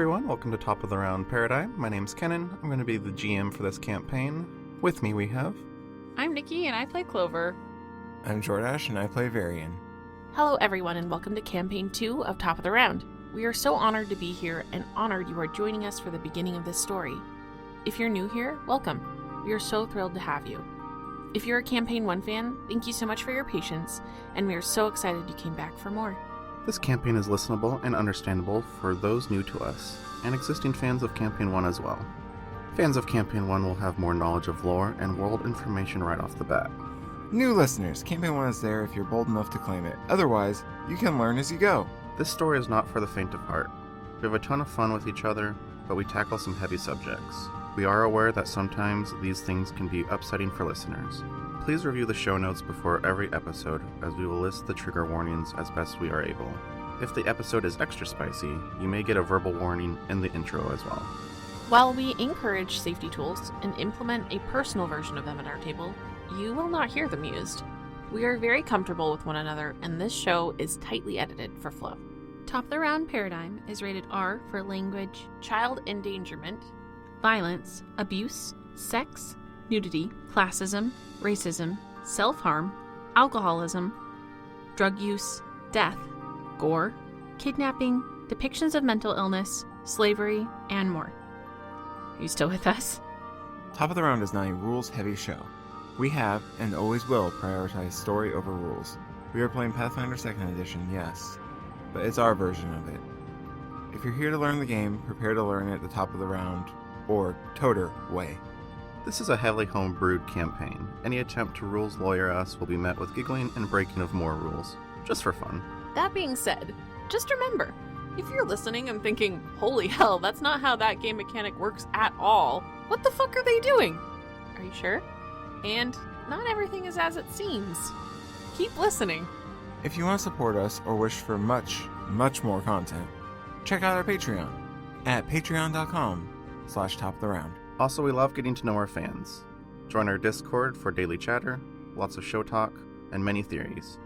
everyone, welcome to Top of the Round Paradigm. My name's Kenan. I'm going to be the GM for this campaign. With me we have... I'm Nikki and I play Clover. I'm Jordash and I play Varian. Hello everyone and welcome to Campaign 2 of Top of the Round. We are so honored to be here and honored you are joining us for the beginning of this story. If you're new here, welcome. We are so thrilled to have you. If you're a Campaign 1 fan, thank you so much for your patience, and we are so excited you came back for more. This campaign is listenable and understandable for those new to us, and existing fans of Campaign 1 as well. Fans of Campaign 1 will have more knowledge of lore and world information right off the bat. New listeners, Campaign 1 is there if you're bold enough to claim it. Otherwise, you can learn as you go. This story is not for the faint of heart. We have a ton of fun with each other, but we tackle some heavy subjects. We are aware that sometimes these things can be upsetting for listeners. Please review the show notes before every episode, as we will list the trigger warnings as best we are able. If the episode is extra spicy, you may get a verbal warning in the intro as well. While we encourage safety tools and implement a personal version of them at our table, you will not hear them used. We are very comfortable with one another, and this show is tightly edited for flow. Top of the Round Paradigm is rated R for language, child endangerment, violence, abuse, sex, nudity, classism, racism, self-harm, alcoholism, drug use, death, gore, kidnapping, depictions of mental illness, slavery, and more. Are you still with us? Top of the Round is not a rules-heavy show. We have, and always will, prioritize story over rules. We are playing Pathfinder 2nd Edition, yes, but it's our version of it. If you're here to learn the game, prepare to learn it the top of the round, or Toter way. This is a heavily home-brewed campaign. Any attempt to rules lawyer us will be met with giggling and breaking of more rules, just for fun. That being said, just remember, if you're listening and thinking, holy hell, that's not how that game mechanic works at all, what the fuck are they doing? Are you sure? And not everything is as it seems. Keep listening. If you want to support us or wish for much, much more content, check out our Patreon at patreon.com/topoftheround. Also, we love getting to know our fans. Join our Discord for daily chatter, lots of show talk, and many theories.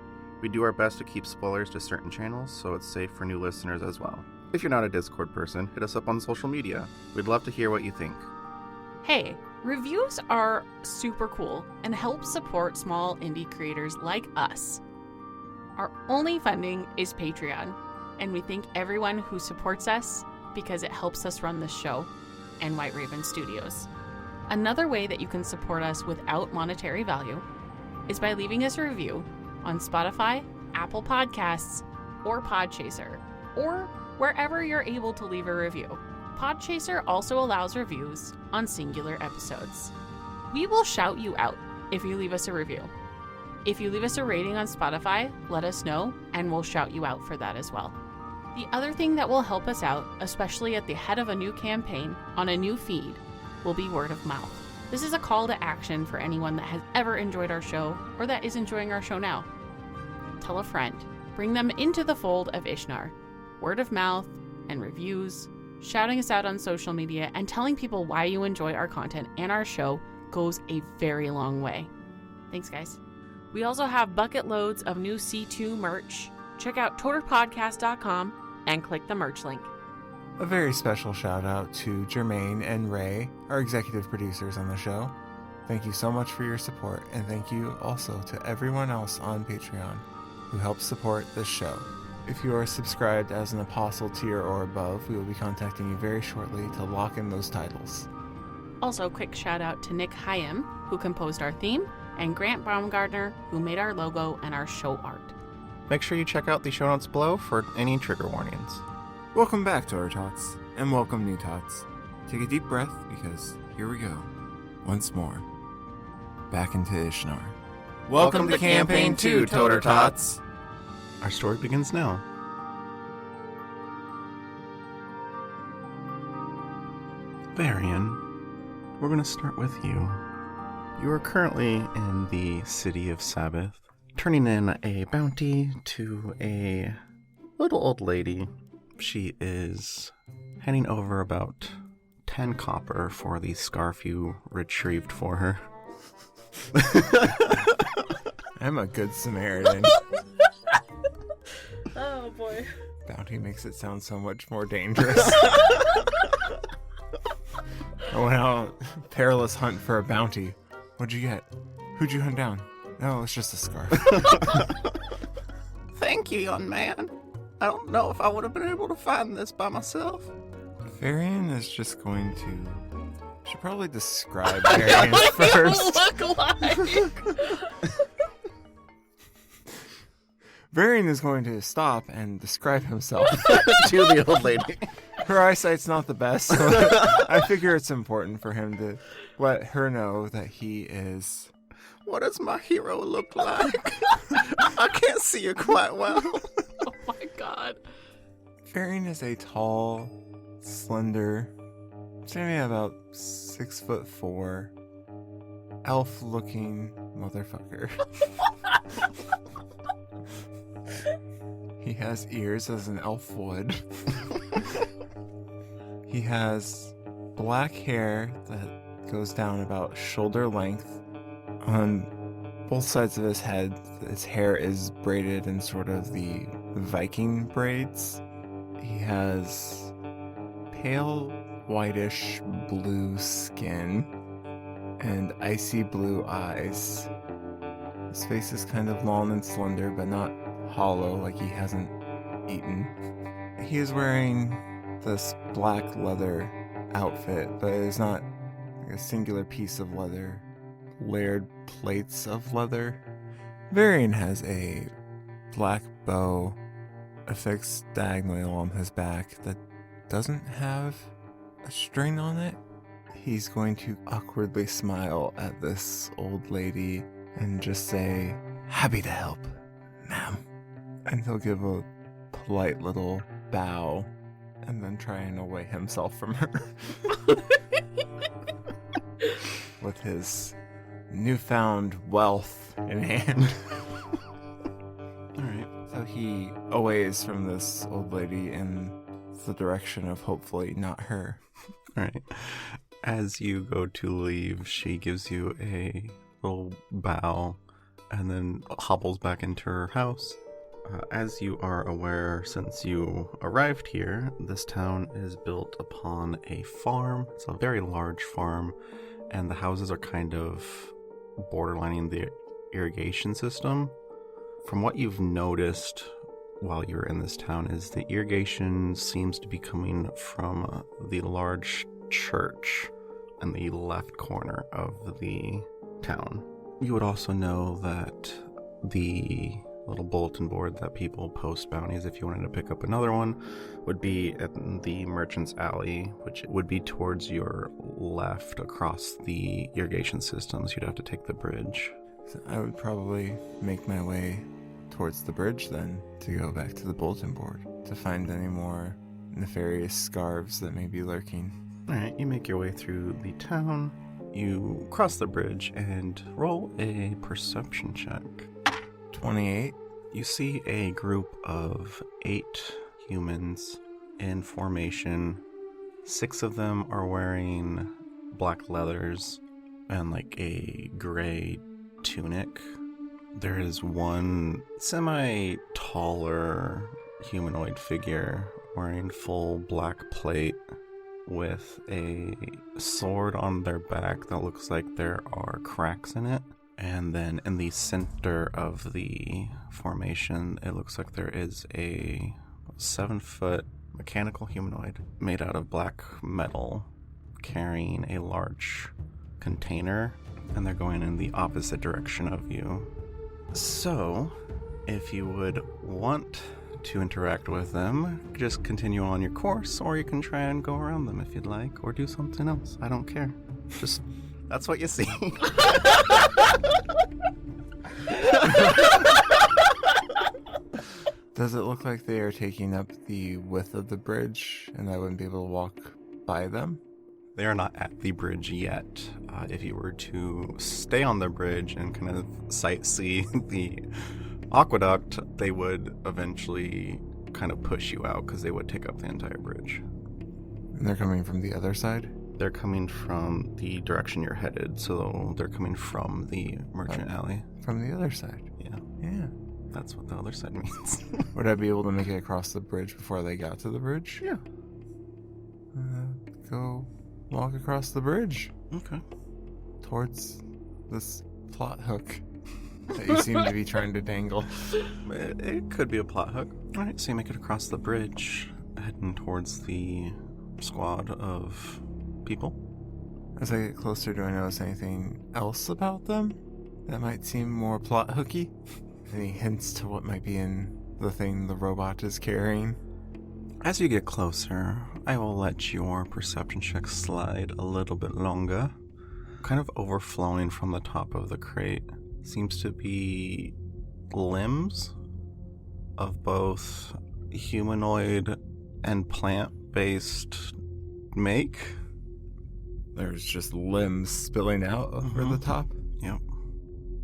We do our best to keep spoilers to certain channels, so it's safe for new listeners as well. If you're not a Discord person, hit us up on social media. We'd love to hear what you think. Hey, reviews are super cool and help support small indie creators like us. Our only funding is Patreon, and we thank everyone who supports us because it helps us run this show and White Raven Studios. Another way that you can support us without monetary value is by leaving us a review on Spotify, Apple Podcasts, or Podchaser, or wherever you're able to leave a review. Podchaser also allows reviews on singular episodes. We will shout you out if you leave us a review. If you leave us a rating on Spotify, let us know, and we'll shout you out for that as well. The other thing that will help us out, especially at the head of a new campaign on a new feed, will be word of mouth. This is a call to action for anyone that has ever enjoyed our show or that is enjoying our show now. Tell a friend. Bring them into the fold of Ishnar. Word of mouth and reviews, shouting us out on social media, and telling people why you enjoy our content and our show goes a very long way. Thanks, guys. We also have bucket loads of new C2 merch. Check out toterpodcast.com and click the merch link. A very special shout out to Jermaine and Ray, our executive producers on the show. Thank you so much for your support, and thank you also to everyone else on Patreon who helps support this show. If you are subscribed as an Apostle tier or above, we will be contacting you very shortly to lock in those titles. Also, quick shout out to Nick Hyam, who composed our theme, and Grant Baumgartner, who made our logo and our show art. Make sure you check out the show notes below for any trigger warnings. Welcome back to our Tots, and welcome new Tots. Take a deep breath, because here we go. Once more. Back into Ishnar. Welcome to Campaign 2, Toter Tots. Our story begins now. Varian, we're going to start with you. You are currently in the city of Sabbath, turning in a bounty to a little old lady. She is handing over about 10 copper for the scarf you retrieved for her. I'm a good Samaritan. Oh boy. Bounty makes it sound so much more dangerous. I went out, perilous hunt for a bounty. What'd you get? Who'd you hunt down? No, it's just a scarf. Thank you, young man. I don't know if I would have been able to find this by myself. Varian is just going to... Should probably describe Varian first. Look like. Varian is going to stop and describe himself. To the old lady. Her eyesight's not the best, so I figure it's important for him to let her know that he is... What does my hero look like? I can't see you quite well. Oh my god. Varian is a tall, slender, maybe about 6'4", elf-looking motherfucker. He has ears as an elf would. He has black hair that goes down about shoulder length. On both sides of his head, his hair is braided in sort of the Viking braids. He has pale, whitish blue skin and icy blue eyes. His face is kind of long and slender, but not hollow, like he hasn't eaten. He is wearing this black leather outfit, but it is not like a singular piece of leather, layered plates of leather. Varian has a black bow affixed diagonally along his back that doesn't have a string on it. He's going to awkwardly smile at this old lady and just say, "Happy to help, ma'am." And he'll give a polite little bow and then try and away himself from her. With his newfound wealth in hand. Alright. So he aways from this old lady in the direction of hopefully not her. Alright. As you go to leave, she gives you a little bow and then hobbles back into her house. As you are aware, since you arrived here, this town is built upon a farm. It's a very large farm, and the houses are kind of borderlining the irrigation system. From what you've noticed while you're in this town is the irrigation seems to be coming from the large church in the left corner of the town. You would also know that the little bulletin board that people post bounties, if you wanted to pick up another one, would be at the Merchant's Alley, which would be towards your left across the irrigation systems. You'd have to take the bridge. So I would probably make my way towards the bridge then to go back to the bulletin board to find any more nefarious scarves that may be lurking. Alright, you make your way through the town. You cross the bridge and roll a perception check. 28. You see a group of 8 humans in formation. 6 of them are wearing black leathers and like a gray tunic. There is one semi-taller humanoid figure wearing full black plate with a sword on their back that looks like there are cracks in it. And then in the center of the formation, it looks like there is a 7-foot mechanical humanoid made out of black metal carrying a large container, and they're going in the opposite direction of you. So, if you would want to interact with them, just continue on your course, or you can try and go around them if you'd like, or do something else. I don't care. Just, that's what you see. Does it look like they are taking up the width of the bridge and I wouldn't be able to walk by them? They are not at the bridge yet. If you were to stay on the bridge and kind of sightsee the aqueduct, they would eventually kind of push you out because they would take up the entire bridge. And they're coming from the other side? They're coming from the direction you're headed, so they're coming from the Merchant Alley. From the other side? Yeah. Yeah. That's what the other side means. Would I be able to make it across the bridge before they got to the bridge? Yeah. Go walk across the bridge Okay. towards this plot hook that you seem to be trying to dangle. It could be a plot hook. All right, so you make it across the bridge, heading towards the squad of people. As I get closer, do I notice anything else about them that might seem more plot hooky? Any hints to what might be in the thing the robot is carrying? As you get closer, I will let your perception check slide a little bit longer. Kind of overflowing from the top of the crate seems to be limbs of both humanoid and plant-based make. There's just limbs spilling out over the top. Yep.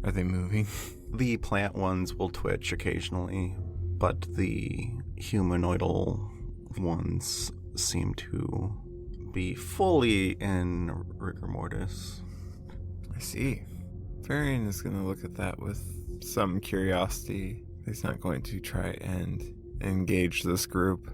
Are they moving? The plant ones will twitch occasionally, but the humanoidal ones seem to be fully in rigor mortis. I see. Varian is going to look at that with some curiosity. He's not going to try and engage this group.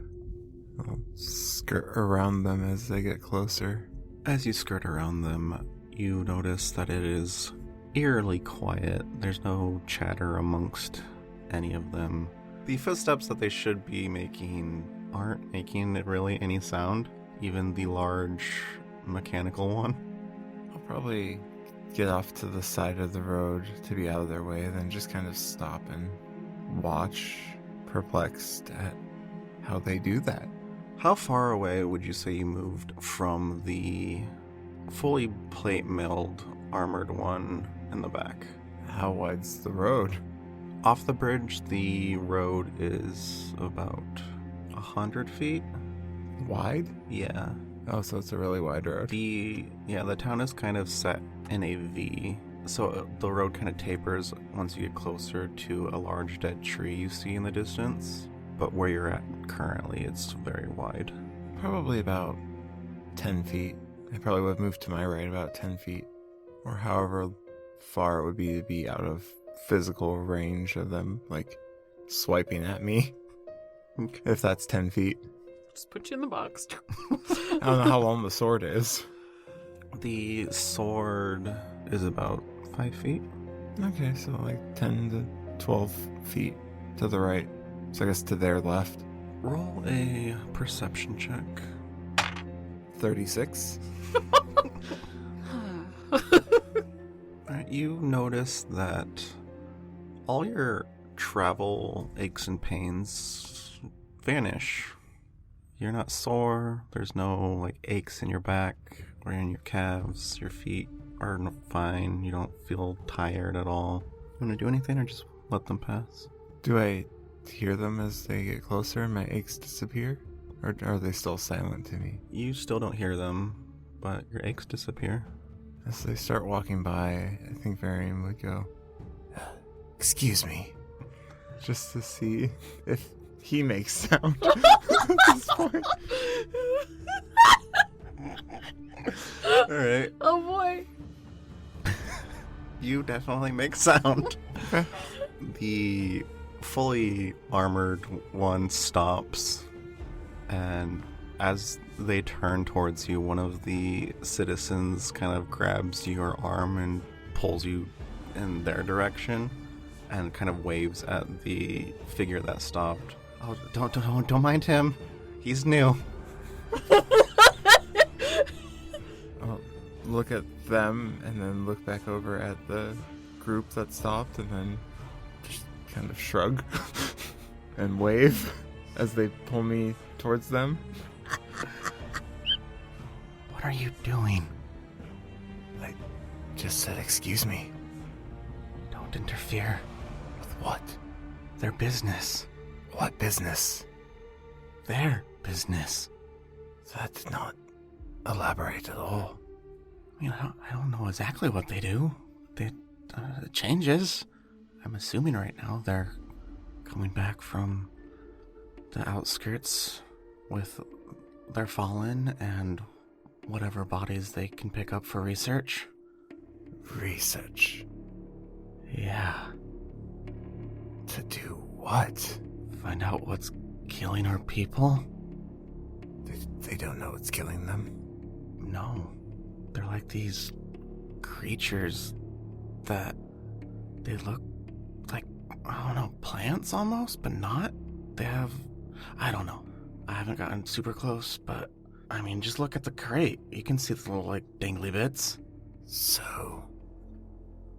I'll skirt around them as they get closer. As you skirt around them, you notice that it is eerily quiet. There's no chatter amongst any of them. The footsteps that they should be making aren't making really any sound, even the large mechanical one. I'll probably get off to the side of the road to be out of their way, then just kind of stop and watch, perplexed at how they do that. How far away would you say you moved from the fully plate milled armored one in the back? How wide's the road? Off the bridge, the road is about 100 feet. Wide? Yeah. Oh, so it's a really wide road. The town is kind of set in a V, so the road kind of tapers once you get closer to a large dead tree you see in the distance. But where you're at currently, it's very wide. Probably about 10 feet. I probably would have moved to my right about 10 feet, or however far it would be to be out of physical range of them, like, swiping at me. Okay. If that's 10 feet. Just put you in the box. I don't know how long the sword is. The sword is about 5 feet. Okay, so like 10 to 12 feet to the right. So I guess to their left. Roll a perception check. 36. Alright, you notice that all your travel aches and pains vanish. You're not sore. There's no like aches in your back or in your calves. Your feet are fine. You don't feel tired at all. You want to do anything or just let them pass? Do I hear them as they get closer and my aches disappear? Or are they still silent to me? You still don't hear them, but your aches disappear. As they start walking by, I think Varian would go, "Excuse me," just to see if he makes sound at this point. Alright. Oh boy. You definitely make sound. Okay. The fully armored one stops, and as they turn towards you, one of the citizens kind of grabs your arm and pulls you in their direction and kind of waves at the figure that stopped. Oh, don't mind him. He's new. I'll look at them and then look back over at the group that stopped and then just kind of shrug and wave as they pull me towards them. What are you doing? I just said, "Excuse me." Don't interfere. With what? Their business. What business? Their business. That did not elaborate at all. I mean, I don't know exactly what they do. It changes. I'm assuming right now they're coming back from the outskirts with their fallen and whatever bodies they can pick up for research. Research. Yeah. To do what? Find out what's killing our people? They don't know what's killing them. No. They're like these creatures that they look like, I don't know, plants almost, but not. They have, I don't know. I haven't gotten super close, but I mean, just look at the crate. You can see the little, like, dangly bits. So,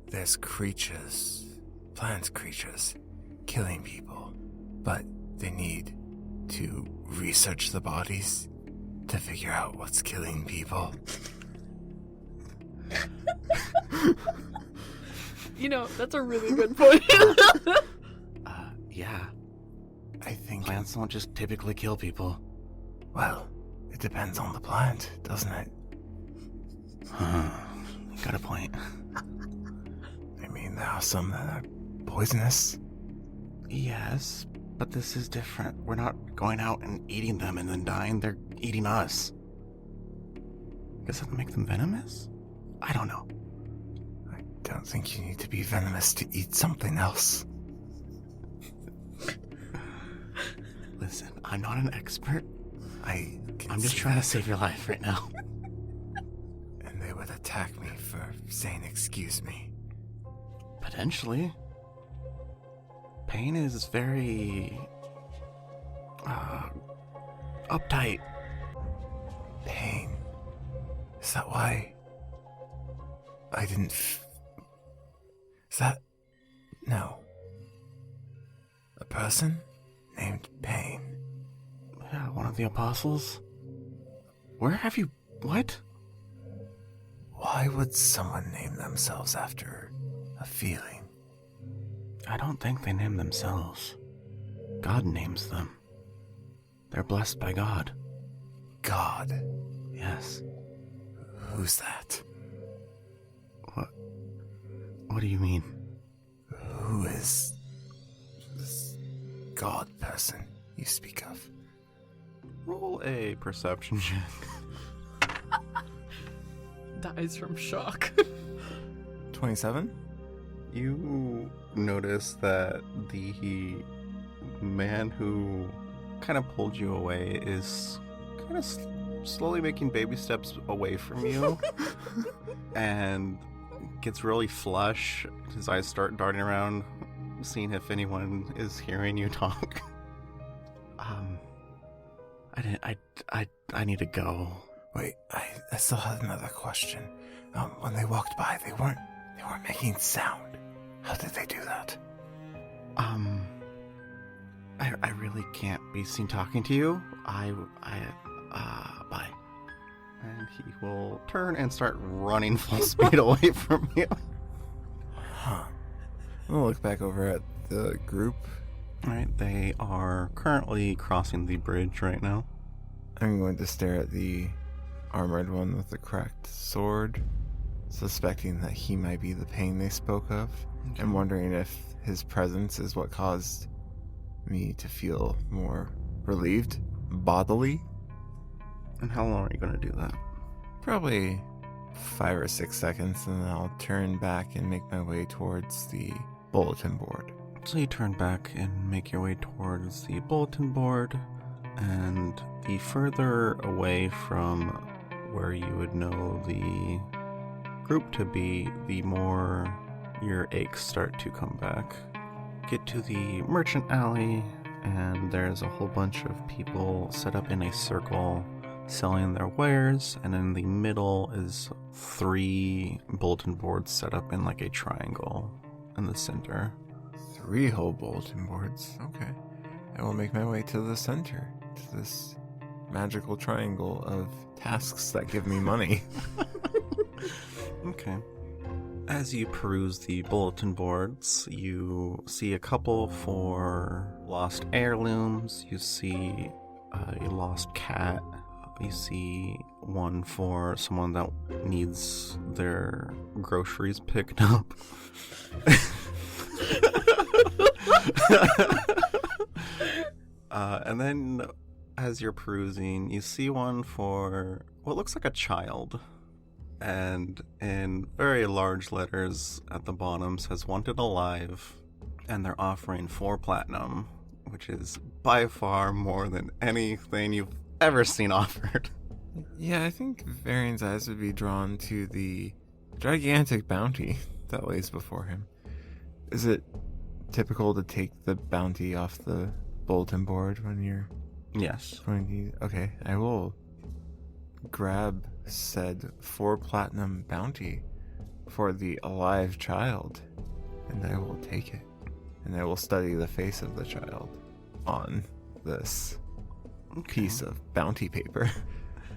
there's creatures, plant creatures, killing people, but they need to research the bodies to figure out what's killing people. That's a really good point. Yeah. I think... Plants don't just typically kill people. Well, it depends on the plant, doesn't it? Got a point. I mean, there are some that are poisonous. Yes, but this is different. We're not going out and eating them and then dying. They're eating us. Does that make them venomous? I don't know. I don't think you need to be venomous to eat something else. Listen, I'm not an expert. I'm I'm just trying to save your life right now. And they would attack me for saying excuse me. Potentially. Pain is very... uptight. Pain. Is that why? I didn't... Is that... No. A person named Pain. Yeah, one of the apostles. Where have you... What? Why would someone name themselves after a feeling? I don't think they name themselves. God names them. They're blessed by God. God? Yes. Who's that? What do you mean? Who is this God person you speak of? Roll a perception check. Dies from shock. 27? You notice that the man who kind of pulled you away is kind of slowly making baby steps away from you and gets really flush. His eyes start darting around, seeing if anyone is hearing you talk. I need to go. Wait, I still had another question. When they walked by, they weren't making sound. How did they do that? I really can't be seen talking to you. Bye. And he will turn and start running full speed away from you. Huh. I'm gonna look back over at the group. Alright, they are currently crossing the bridge right now. I'm going to stare at the armored one with the cracked sword, suspecting that he might be the Pain they spoke of, and wondering if his presence is what caused me to feel more relieved, bodily. And how long are you going to do that? Probably 5 or 6 seconds, and then I'll turn back and make my way towards the bulletin board. So you turn back and make your way towards the bulletin board, and the further away from where you would know the group to be, the more your aches start to come back. Get to the merchant alley, and there's a whole bunch of people set up in a circle selling their wares, and in the middle is 3 bulletin boards set up in like a triangle in the center. 3 whole bulletin boards. Okay. I will make my way to the center, to this magical triangle of tasks that give me money. Okay. As you peruse the bulletin boards, you see a couple for lost heirlooms, you see a lost cat, you see one for someone that needs their groceries picked up. And then as you're perusing, you see one for what looks like a child. And in very large letters at the bottom says wanted alive. and they're offering 4 platinum, which is by far more than anything you've ever seen offered. Yeah, I think Varian's eyes would be drawn to the gigantic bounty that lays before him. Is it typical to take the bounty off the bulletin board when you're Yes. going to use? Okay, I will grab said 4 platinum bounty for the alive child, and I will take it, and I will study the face of the child on this piece of bounty paper.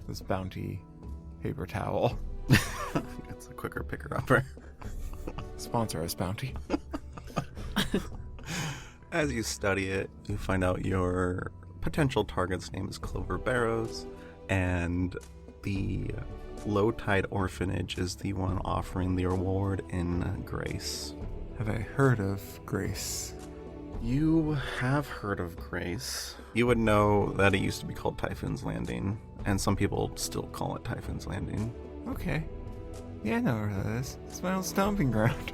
This bounty paper towel. It's a quicker picker-upper. Sponsor us, bounty. As you study it, you find out your potential target's name is Clover Barrows, and the Low Tide Orphanage is the one offering the reward in Grace. Have I heard of Grace? You have heard of Grace. You would know that it used to be called Typhoon's Landing, and some people still call it Typhoon's Landing. Okay. Yeah, I know where that is. It's my old stomping ground.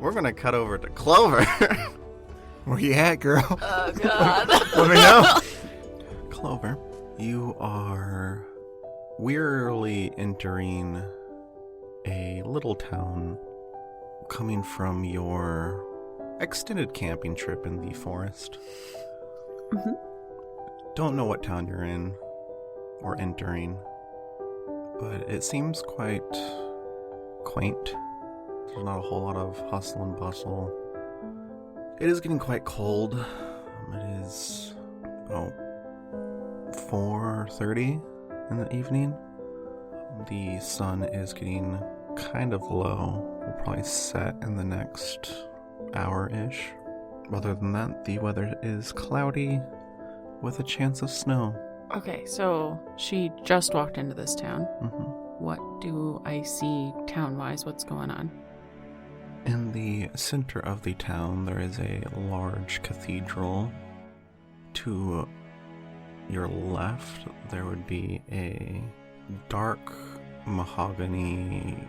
We're gonna cut over to Clover. Where you at, girl? Oh, God. Let me know. Clover, you are wearily entering a little town coming from your extended camping trip in the forest. Mm-hmm. Don't know what town you're in or entering, but it seems quite quaint. There's not a whole lot of hustle and bustle. It is getting quite cold. It is 4:30 in the evening. The sun is getting kind of low. Will probably set in the next hour-ish. Other than that, the weather is cloudy with a chance of snow. Okay, so she just walked into this town. Mm-hmm. What do I see town-wise? What's going on? In the center of the town, there is a large cathedral. To your left, there would be a dark mahogany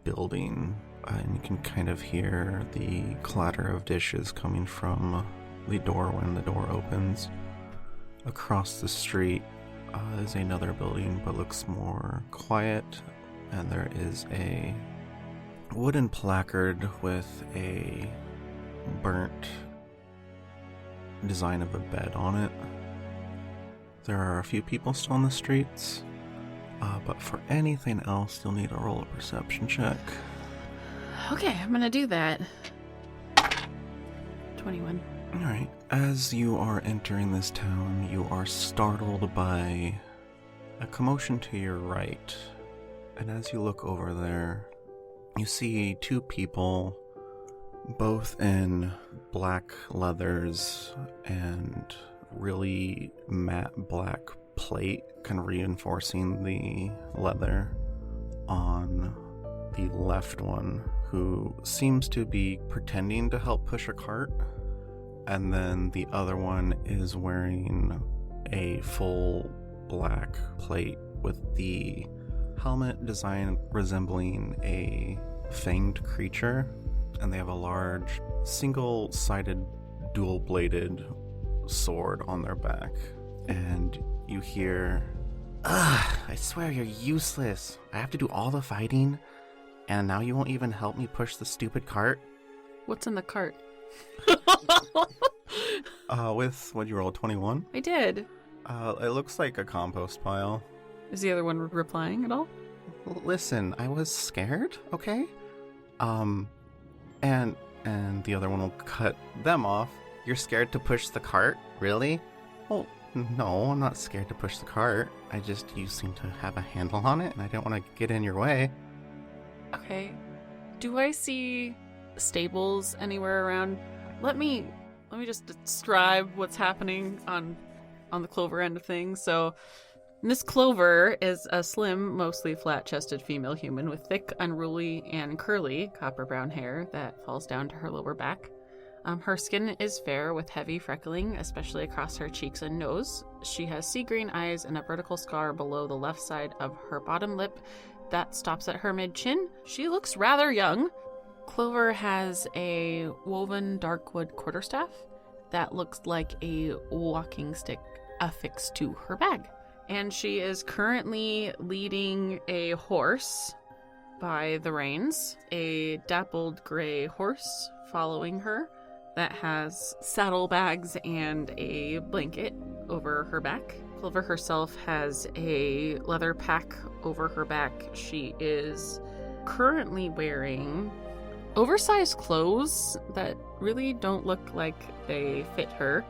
building, and you can kind of hear the clatter of dishes coming from the door when the door opens. Across the street is another building, but looks more quiet, and there is a wooden placard with a burnt design of a bed on it. There are a few people still on the streets, but for anything else, you'll need to roll a perception check. Okay, I'm gonna do that. 21. Alright, as you are entering this town, you are startled by a commotion to your right, and as you look over there, you see 2 people, both in black leathers and really matte black plate, kind of reinforcing the leather on the left one, who seems to be pretending to help push a cart, and then the other one is wearing a full black plate with the helmet design resembling a fanged creature, and they have a large single-sided dual-bladed sword on their back. And you hear, "Ugh, I swear you're useless. I have to do all the fighting, and now you won't even help me push the stupid cart?" What's in the cart? With, what'd you roll, 21? I did. It looks like a compost pile. Is the other one replying at all? Listen, I was scared, okay? And the other one will cut them off. You're scared to push the cart? Really? Well, no, I'm not scared to push the cart. You seem to have a handle on it, and I don't want to get in your way. Okay. Do I see stables anywhere around? Let me just describe what's happening on the Clover end of things. So, Miss Clover is a slim, mostly flat-chested female human with thick, unruly, and curly copper brown hair that falls down to her lower back. Her skin is fair with heavy freckling, especially across her cheeks and nose. She has sea green eyes and a vertical scar below the left side of her bottom lip that stops at her mid-chin. She looks rather young, Clover has a woven darkwood quarterstaff that looks like a walking stick affixed to her bag. And she is currently leading a horse by the reins, a dappled gray horse following her that has saddlebags and a blanket over her back. Clover herself has a leather pack over her back. She is currently wearing oversized clothes that really don't look like they fit her.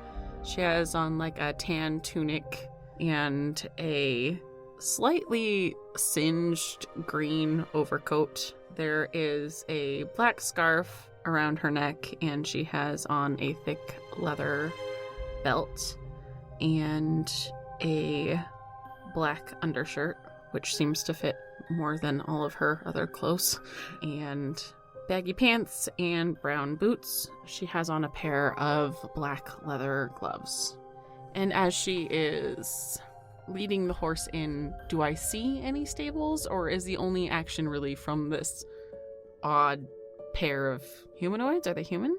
She has on like a tan tunic and a slightly singed green overcoat. There is a black scarf around her neck, and she has on a thick leather belt and a black undershirt, which seems to fit more than all of her other clothes, and baggy pants and brown boots. She has on a pair of black leather gloves. And as she is leading the horse in, do I see any stables, or is the only action really from this odd pair of humanoids? Are they human?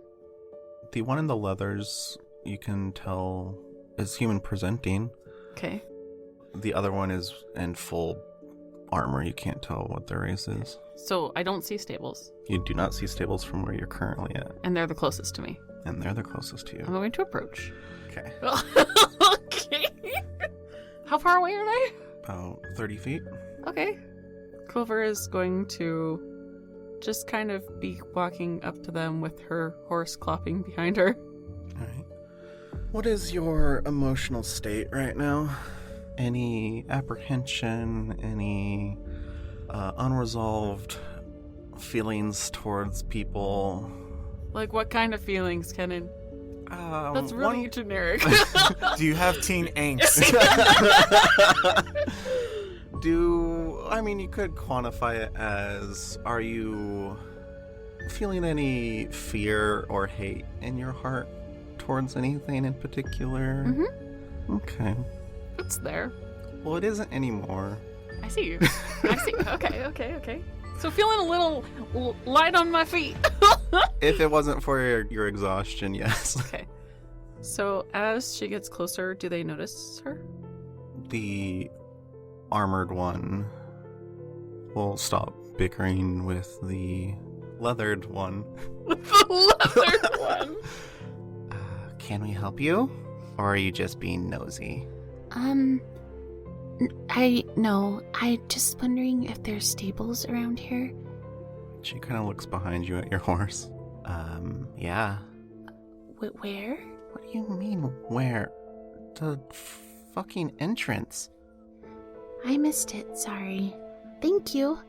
The one in the leathers, you can tell, is human presenting. Okay. The other one is in full armor. You can't tell what their race is. So I don't see stables. You do not see stables from where you're currently at. And they're the closest to me. And they're the closest to you. I'm going to approach. Okay. Okay. How far away are they? About 30 feet. Okay. Clover is going to just kind of be walking up to them with her horse clopping behind her. All right. What is your emotional state right now? Any apprehension, any unresolved feelings towards people? Like, what kind of feelings, Kenan? That's really generic. Do you have teen angst? You could quantify it as, are you feeling any fear or hate in your heart towards anything in particular? Mm-hmm. Okay. It's there. Well, it isn't anymore. I see you. I see. Okay. So feeling a little light on my feet. If it wasn't for your exhaustion, yes. Okay. So as she gets closer, do they notice her? The armored one will stop bickering with the leathered one. With the leathered one? Can we help you? Or are you just being nosy? I'm just wondering if there's stables around here. She kind of looks behind you at your horse. Yeah. Where? What do you mean, where? The fucking entrance. I missed it, sorry. Thank you.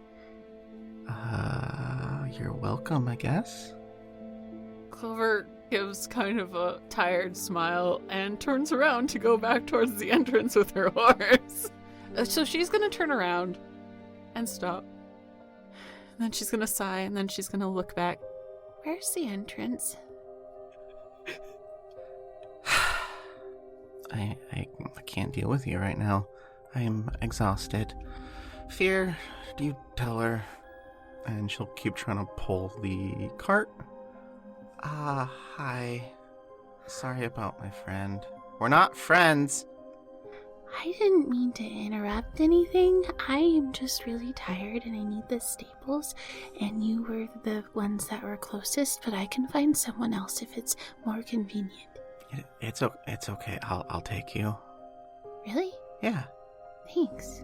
You're welcome, I guess. Clover gives kind of a tired smile and turns around to go back towards the entrance with her horse. So she's gonna turn around and stop. And then she's gonna sigh, and then she's gonna look back. Where's the entrance? I can't deal with you right now. I'm exhausted. Fear, do you tell her? And she'll keep trying to pull the cart. Hi. Sorry about my friend. We're not friends. I didn't mean to interrupt anything. I am just really tired and I need the stables. And you were the ones that were closest, but I can find someone else if it's more convenient. It's okay. I'll take you. Really? Yeah. Thanks.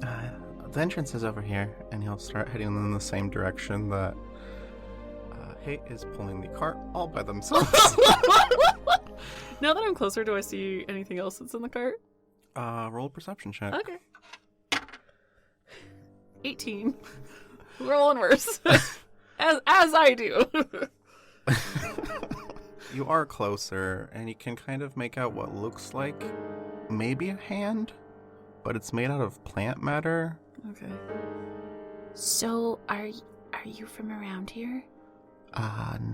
The entrance is over here, and he'll start heading in the same direction that Hate is pulling the cart all by themselves. Now that I'm closer, do I see anything else that's in the cart? Roll a perception check. Okay. 18. Rolling worse. as I do. You are closer, and you can kind of make out what looks like maybe a hand, but it's made out of plant matter. Okay. So, are you from around here?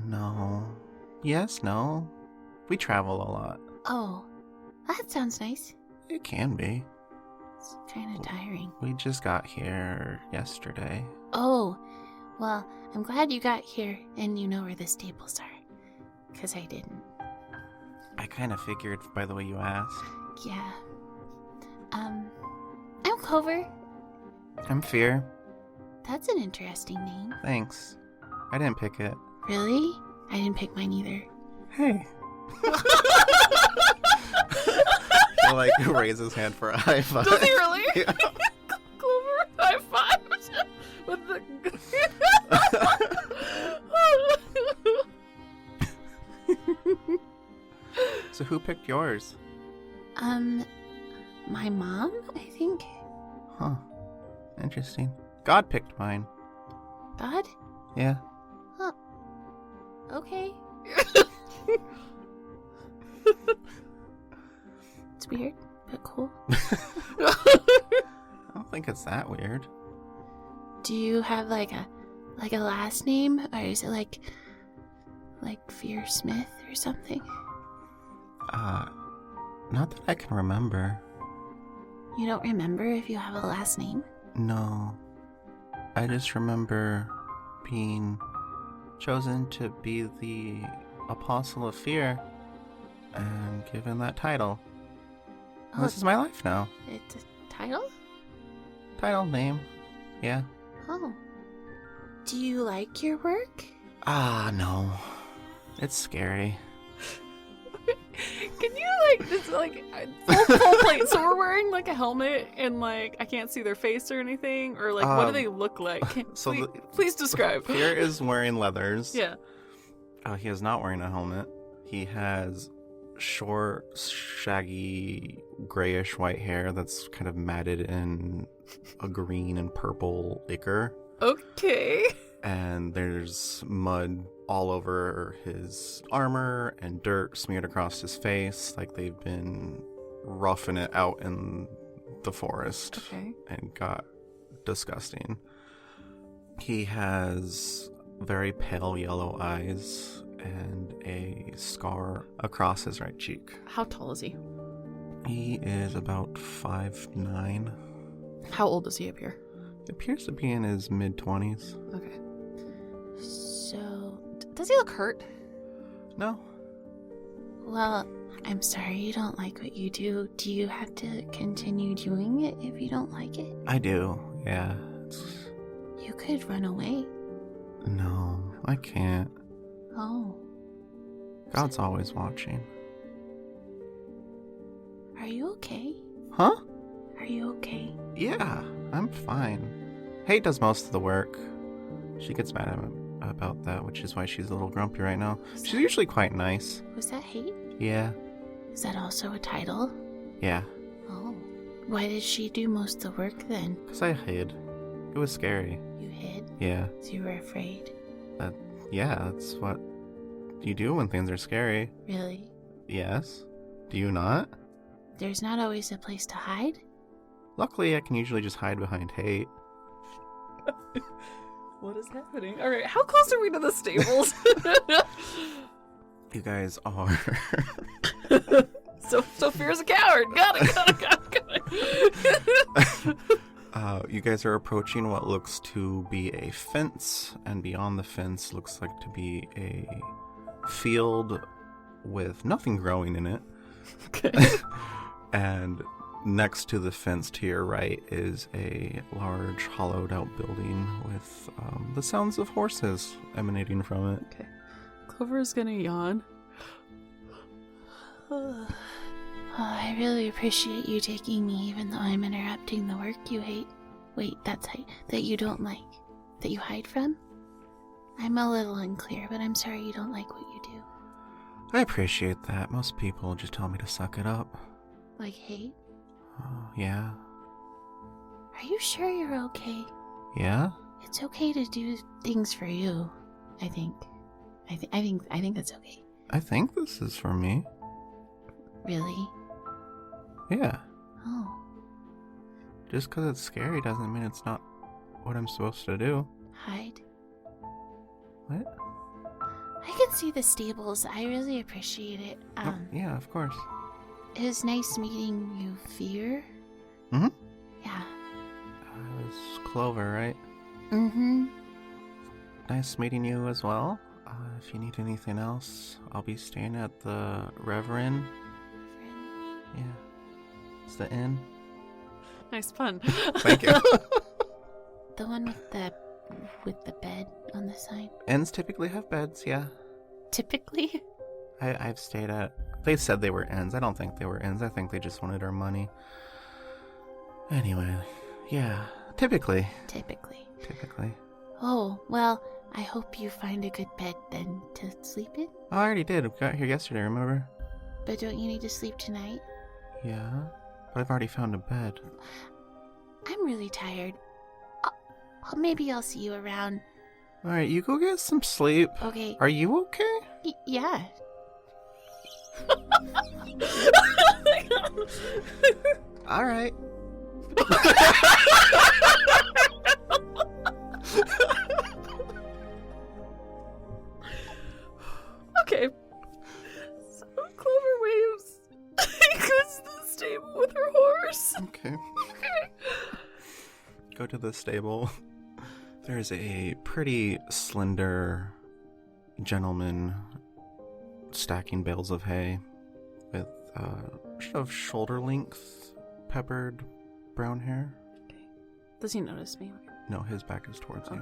No. Yes, no. We travel a lot. Oh, that sounds nice. It can be. It's kind of tiring. We just got here yesterday. Oh, Well, I'm glad you got here and you know where the stables are. Because I didn't. I kind of figured by the way you asked. Yeah. I'm Clover. I'm Fear. That's an interesting name. Thanks. I didn't pick it. Really? I didn't pick mine either. Hey. He like raise his hand for a high five. Does he really? Yeah. Clover high five with the. So who picked yours? My mom, I think. Huh. Interesting. God picked mine. God? Yeah. Huh. Okay. It's weird, but cool. I don't think it's that weird. Do you have like a last name, or is it like Fear Smith or something? Not that I can remember. You don't remember if you have a last name? No. I just remember being chosen to be the Apostle of Fear and given that title. Oh, This is my life now. it's a title? Title, name. Yeah. Oh. Do you like your work? No. It's scary. Can you like this like full plate? So we're wearing like a helmet and like I can't see their face or anything, or like what do they look like? so Please describe. Fear is wearing leathers. Yeah. He is not wearing a helmet. He has short, shaggy, grayish white hair that's kind of matted in a green and purple ichor. Okay. And there's mud all over his armor and dirt smeared across his face, like they've been roughing it out in the forest. Okay. And got disgusting. He has very pale yellow eyes and a scar across his right cheek. How tall is he? He is about 5'9". How old does he appear? He appears to be in his mid-20s. Okay. So, Does he look hurt? No. well, I'm sorry you don't like what you do. Do you have to continue doing it if you don't like it? I do, yeah. You could run away. No, I can't. Oh. God's always watching. Are you okay? Huh? Are you okay? Yeah, I'm fine. Hate does most of the work. She gets mad at me about that, which is why she's a little grumpy right now. She's usually quite nice. Was that hate? Yeah. Is that also a title? Yeah. Oh. Why did she do most of the work then? Because I hid. It was scary. You hid? Yeah. So you were afraid? Yeah, that's what you do when things are scary. Really? Yes. Do you not? There's not always a place to hide? Luckily, I can usually just hide behind hate. What is happening? All right, how close are we to the stables? You guys are. So Fear's a coward. Got it. You guys are approaching what looks to be a fence, and beyond the fence looks like to be a field with nothing growing in it. Okay. And next to the fence to your right is a large hollowed out building with the sounds of horses emanating from it. Okay. Clover's gonna yawn. Oh, I really appreciate you taking me even though I'm interrupting the work you hate. Wait, that you don't like. That you hide from? I'm a little unclear, but I'm sorry you don't like what you do. I appreciate that. Most people just tell me to suck it up. Like hate? Yeah. Are you sure you're okay? Yeah? It's okay to do things for you, I think. I think that's okay. I think this is for me. Really? Yeah. Oh. Just because it's scary doesn't mean it's not what I'm supposed to do. Hide? What? I can see the stables. I really appreciate it. Oh, yeah, of course. It was nice meeting you, Fear. Mm-hmm. Yeah. It was Clover, right? Mm-hmm. nice meeting you as well. If you need anything else, I'll be staying at the Reverend. Yeah. It's the inn. Nice pun. Thank you. The one with the bed on the side. Inns typically have beds, yeah. Typically? I've stayed at... They said they were inns. I don't think they were inns. I think they just wanted our money. Anyway, yeah. Typically. Typically. Oh, well, I hope you find a good bed then to sleep in. Oh, I already did. We got here yesterday, remember? But don't you need to sleep tonight? Yeah. But I've already found a bed. I'm really tired. Maybe I'll see you around. Alright, you go get some sleep. Okay. Are you okay? Yeah. Alright. Okay. So Clover waves. Goes to the stable with her horse. Okay. Go to the stable. There's a pretty slender gentleman stacking bales of hay with of shoulder length peppered brown hair. Does he notice me? No, his back is towards you.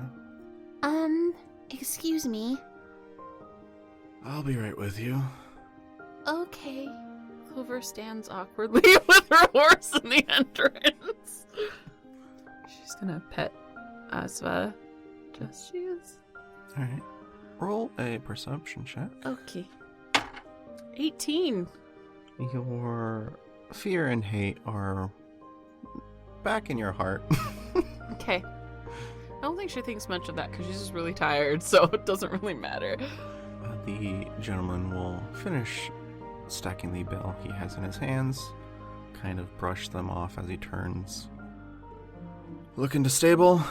Excuse me. I'll be right with you. Okay. Clover stands awkwardly with her horse in the entrance. She's gonna pet Asva. Just she is. Alright. Roll a perception check. Okay. 18. Your fear and hate are back in your heart. Okay. I don't think she thinks much of that because she's just really tired, so it doesn't really matter. The gentleman will finish stacking the bale he has in his hands, kind of brush them off as he turns. Look into stable.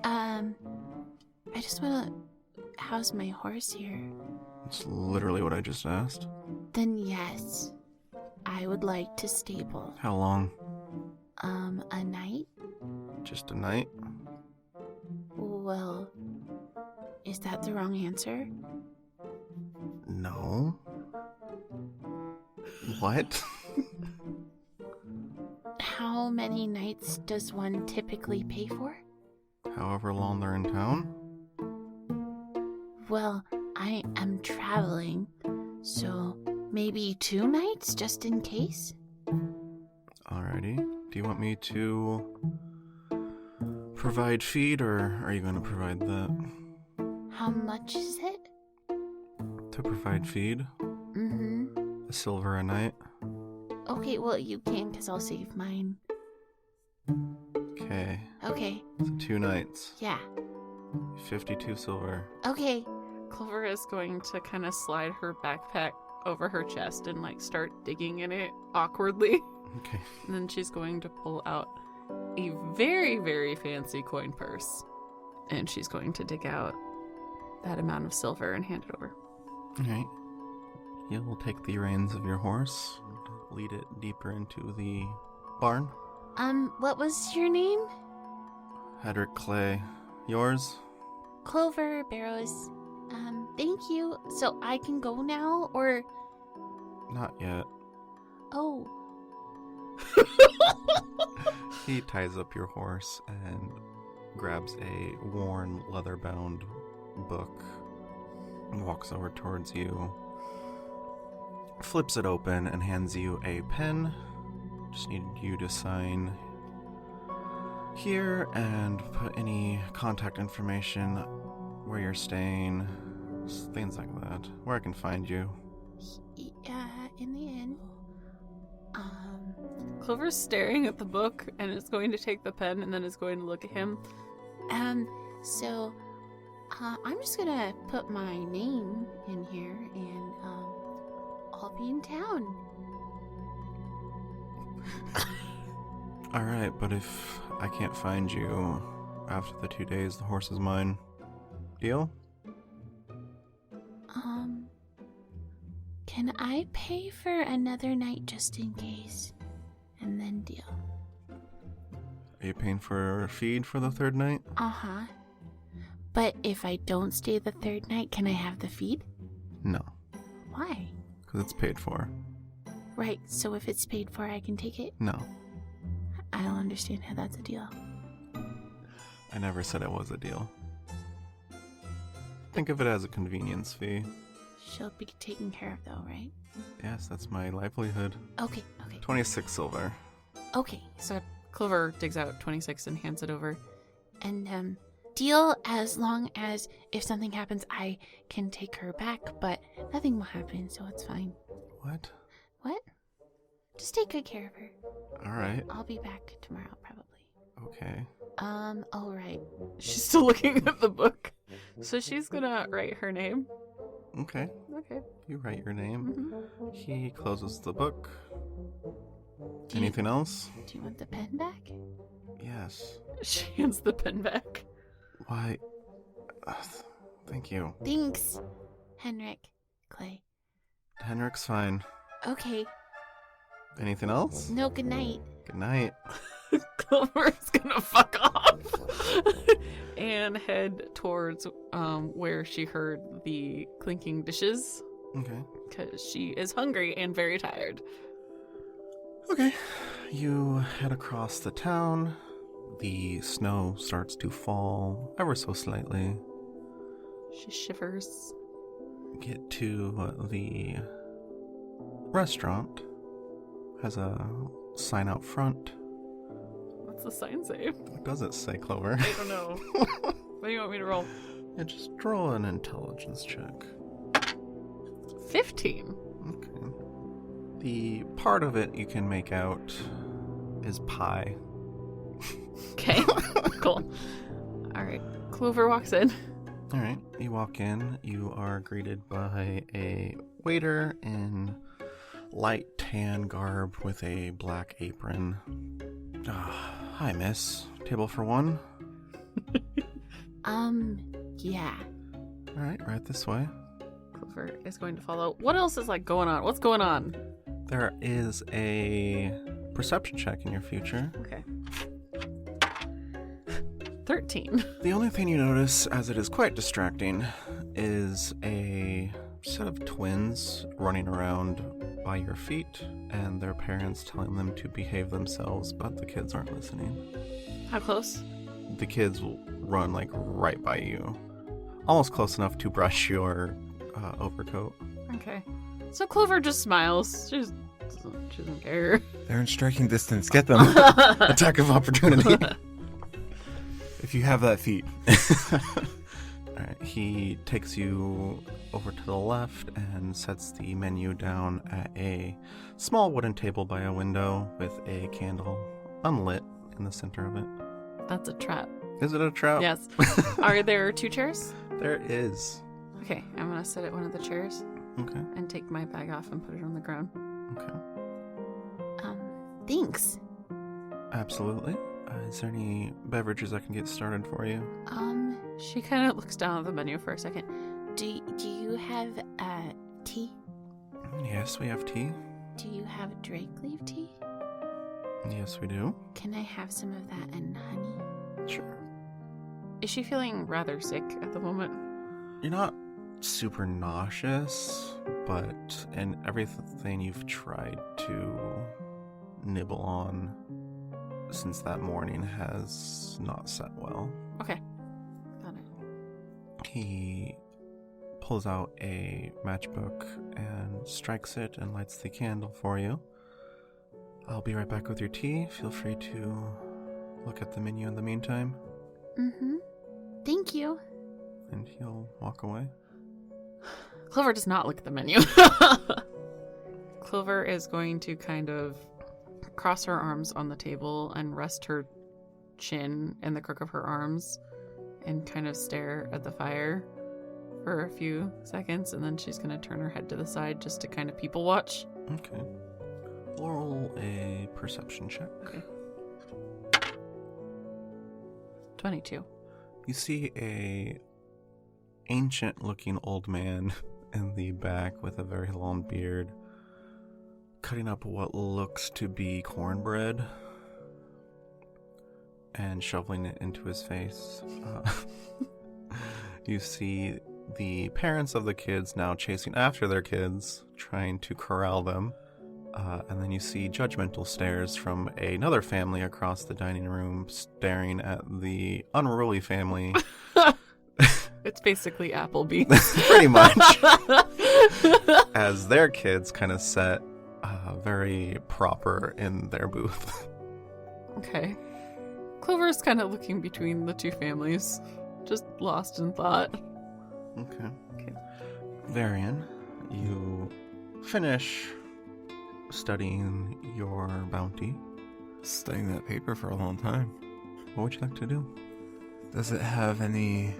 I just wanna house my horse here. It's literally what I just asked. Then yes, I would like to stable. How long? A night? Just a night? Well, is that the wrong answer? No. What? How many nights does one typically pay for? However long they're in town? Well, I am traveling, so maybe 2 nights just in case? Alrighty. Do you want me to provide feed, or are you going to provide that? How much is it? To provide feed? Mm-hmm. A silver a night? Okay, well, you can, because I'll save mine. Okay. Okay, So 2 nights. yeah. 52 silver. Okay. Clover is going to kind of slide her backpack over her chest and like start digging in it awkwardly. Okay. And then she's going to pull out a very, very fancy coin purse. And she's going to dig out that amount of silver and hand it over. Alright. You'll take the reins of your horse and lead it deeper into the barn. What was your name? Hedrick Clay. Yours? Clover Barrows. Thank you. So I can go now, or... Not yet. Oh. He ties up your horse and grabs a worn, leather-bound book and walks over towards you, flips it open, and hands you a pen. Just need you to sign here and put any contact information, where you're staying, things like that, where I can find you. In the inn. Clover's staring at the book and is going to take the pen and then is going to look at him. So, I'm just gonna put my name in here and, I'll be in town. Alright, but if I can't find you after the 2 days, the horse is mine. Deal? Can I pay for another night just in case? And then deal. Are you paying for feed for the 3rd night? Uh-huh. But if I don't stay the third night, can I have the feed? No, Why? because it's paid for. Right, so if it's paid for, I can take it? No, I don't understand how that's a deal. I never said it was a deal. Think of it as a convenience fee. She'll be taken care of though, right? Yes, that's my livelihood. Okay. 26 silver. Okay. So Clover digs out 26 and hands it over. And, deal as long as if something happens, I can take her back, but nothing will happen, so it's fine. What? What? Just take good care of her. Alright, I'll be back tomorrow, probably. okay. Alright. She's still looking at the book. So she's gonna write her name. Okay, Okay. you write your name. Mm-hmm. He closes the book. Do Anything else? Do you want the pen back? Yes. She hands the pen back. Why? Thank you. Thanks, Henrik. Clay. Henrik's fine. Okay. Anything else? No, good night. Good night. Clover's gonna fuck off and head towards where she heard the clinking dishes Okay. because she is hungry and very tired. Okay. You head across the town. The snow starts to fall ever so slightly. She shivers. Get to the restaurant. Has a sign out front. What's the sign say? What does it say, Clover? I don't know. What do you want me to roll? Yeah, just roll an intelligence check. 15. Okay. The part of it you can make out is pie. Okay, cool. All right, Clover walks in. All right, you walk in. You are greeted by a waiter in light tan garb with a black apron. Hi, miss. Table for one? Yeah. All right this way. Clover is going to follow. What else is like going on? What's going on? There is a perception check in your future. Okay. 13. The only thing you notice, as it is quite distracting, is a set of twins running around by your feet and their parents telling them to behave themselves, but the kids aren't listening. How close? The kids will run like right by you, almost close enough to brush your overcoat. Okay. So Clover just smiles. She doesn't care. They're in striking distance. Get them. Attack of opportunity. If you have that feat. Alright, he takes you over to the left and sets the menu down at a small wooden table by a window with a candle unlit in the center of it. That's a trap. Is it a trap? Yes. Are there 2 chairs? There is. Okay, I'm gonna sit at one of the chairs Okay. and take my bag off and put it on the ground. Okay. Thanks. Absolutely. Is there any beverages I can get started for you? She kind of looks down at the menu for a second. Do you have, tea? Yes, we have tea. Do you have Drake leaf tea? Yes, we do. Can I have some of that and honey? Sure. Is she feeling rather sick at the moment? You're not super nauseous, but in everything you've tried to nibble on since that morning has not set well. Okay. Got it. He pulls out a matchbook and strikes it and lights the candle for you. I'll be right back with your tea. Feel free to look at the menu in the meantime. Mm-hmm. Thank you. And he'll walk away. Clover does not look at the menu. Clover is going to kind of cross her arms on the table and rest her chin in the crook of her arms and kind of stare at the fire for a few seconds, and then she's going to turn her head to the side just to kind of people watch. Okay. Roll a perception check. Okay. 22. You see a ancient looking old man in the back with a very long beard cutting up what looks to be cornbread and shoveling it into his face. You see the parents of the kids now chasing after their kids, trying to corral them. And then you see judgmental stares from another family across the dining room staring at the unruly family. It's basically Applebee's. Pretty much. As their kids kind of set very proper in their booth. Okay. Clover's kind of looking between the two families, just lost in thought. Okay. Varian, you finish studying your bounty. Studying that paper for a long time. What would you like to do? Does it have any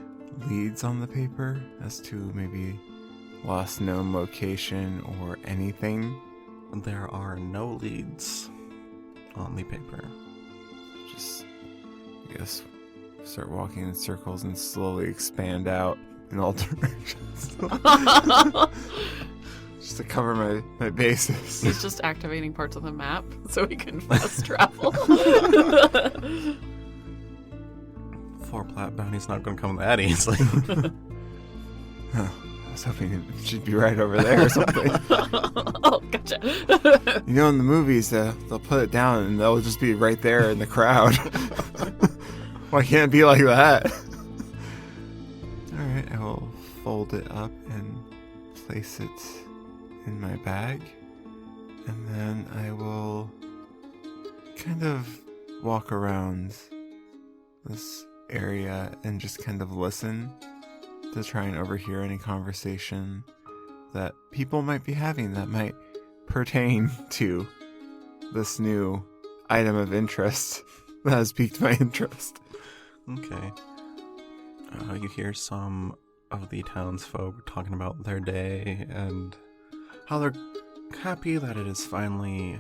leads on the paper as to maybe lost known location or anything? There are no leads on the paper. Just, I guess, start walking in circles and slowly expand out in all directions. Just to cover my bases. He's just activating parts of the map so he can fast travel. 4 plat bounty's not going to come that easily. Huh. I was hoping it should be right over there or something. Oh, gotcha. You know, in the movies, they'll put it down and they'll just be right there in the crowd. Why can't it be like that? Alright, I will fold it up and place it in my bag. And then I will kind of walk around this area and just kind of listen to try and overhear any conversation that people might be having that might pertain to this new item of interest that has piqued my interest. Okay. You hear some of the townsfolk talking about their day and how they're happy that it is finally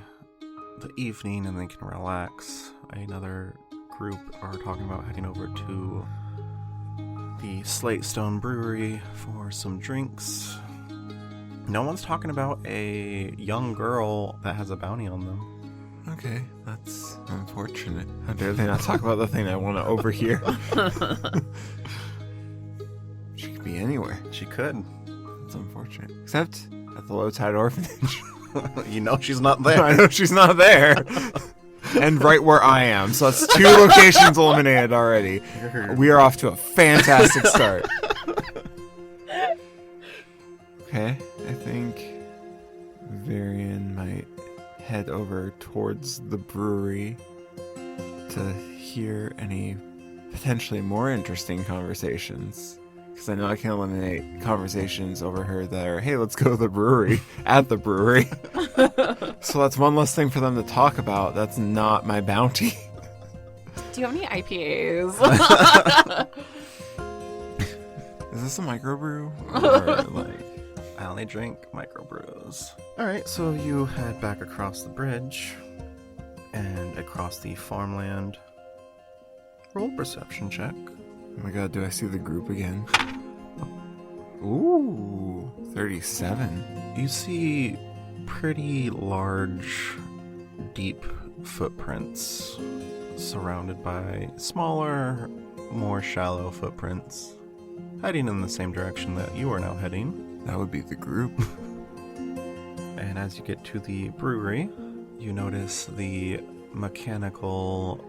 the evening and they can relax. Another group are talking about heading over to the Slate Stone Brewery for some drinks. No one's talking about a young girl that has a bounty on them. Okay, that's unfortunate. How dare they not talk about the thing I want to overhear? She could be anywhere. She could. That's unfortunate. Except at the Low Tide Orphanage. You know she's not there. I know she's not there. And right where I am. So that's 2 locations eliminated already. We are off to a fantastic start. Okay, I think Varian might head over towards the brewery to hear any potentially more interesting conversations. Because I know I can eliminate conversations over here that are, hey, let's go to the brewery, at the brewery. So that's one less thing for them to talk about. That's not my bounty. Do you have any IPAs? Is this a microbrew? Or like... I only drink microbrews. Alright, so you head back across the bridge and across the farmland. Roll a perception check. Oh my god, do I see the group again? Ooh, 37. You see pretty large, deep footprints surrounded by smaller, more shallow footprints heading in the same direction that you are now heading. That would be the group. And as you get to the brewery, you notice the mechanical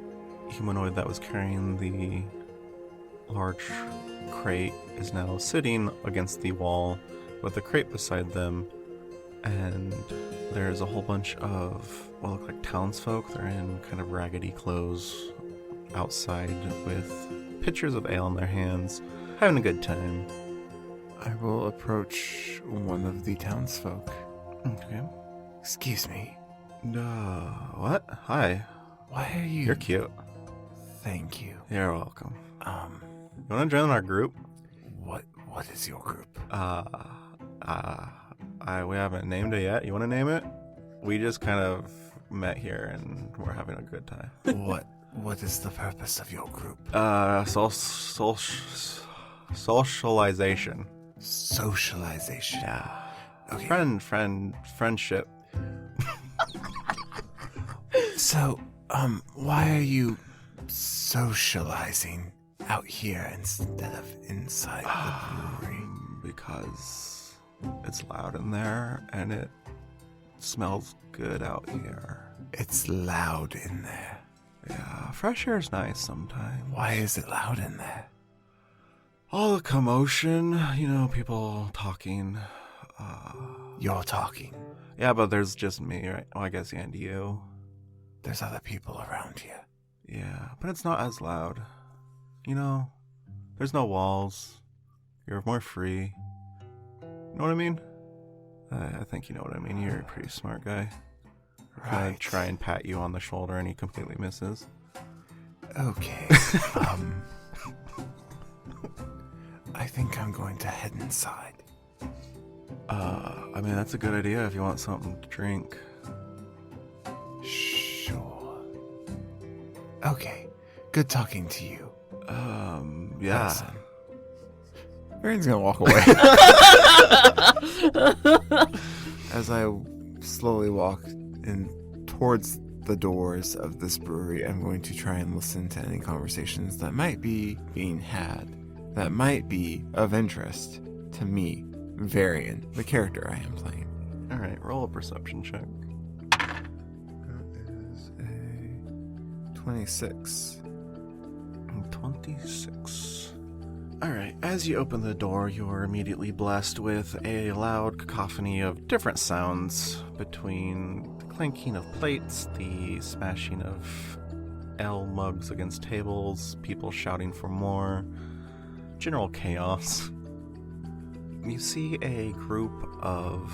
humanoid that was carrying the large crate is now sitting against the wall with the crate beside them, and there's a whole bunch of what look like townsfolk. They're in kind of raggedy clothes outside with pitchers of ale in their hands, having a good time. I will approach one of the townsfolk. Okay. Excuse me. What? Hi. Why are you... You're cute. Thank you. You're welcome. You You want to join our group? What is your group? We haven't named it yet. You want to name it? We just kind of met here and we're having a good time. What is the purpose of your group? Socialization. Socialization. Yeah. Okay. Friendship. So, why are you socializing out here instead of inside the brewery? Because it's loud in there and it smells good out here. It's loud in there. Yeah, fresh air's nice sometimes. Why is it loud in there? All the commotion, people talking. You're talking. Yeah, but there's just me, right? Well, I guess, and you. There's other people around here. Yeah, but it's not as loud. There's no walls. You're more free. You know what I mean? I think you know what I mean. You're a pretty smart guy. I Right. try and pat you on the shoulder and he completely misses. Okay. I think I'm going to head inside. That's a good idea if you want something to drink. Sure. Okay. Good talking to you. Yeah. Listen. Aaron's gonna walk away. As I slowly walk in towards the doors of this brewery, I'm going to try and listen to any conversations that might be being had, that might be of interest to me, Varian, the character I am playing. Alright, roll a perception check. That is a 26. 26. Alright, as you open the door, you're immediately blessed with a loud cacophony of different sounds between the clanking of plates, the smashing of ale mugs against tables, people shouting for more, general chaos. You see a group of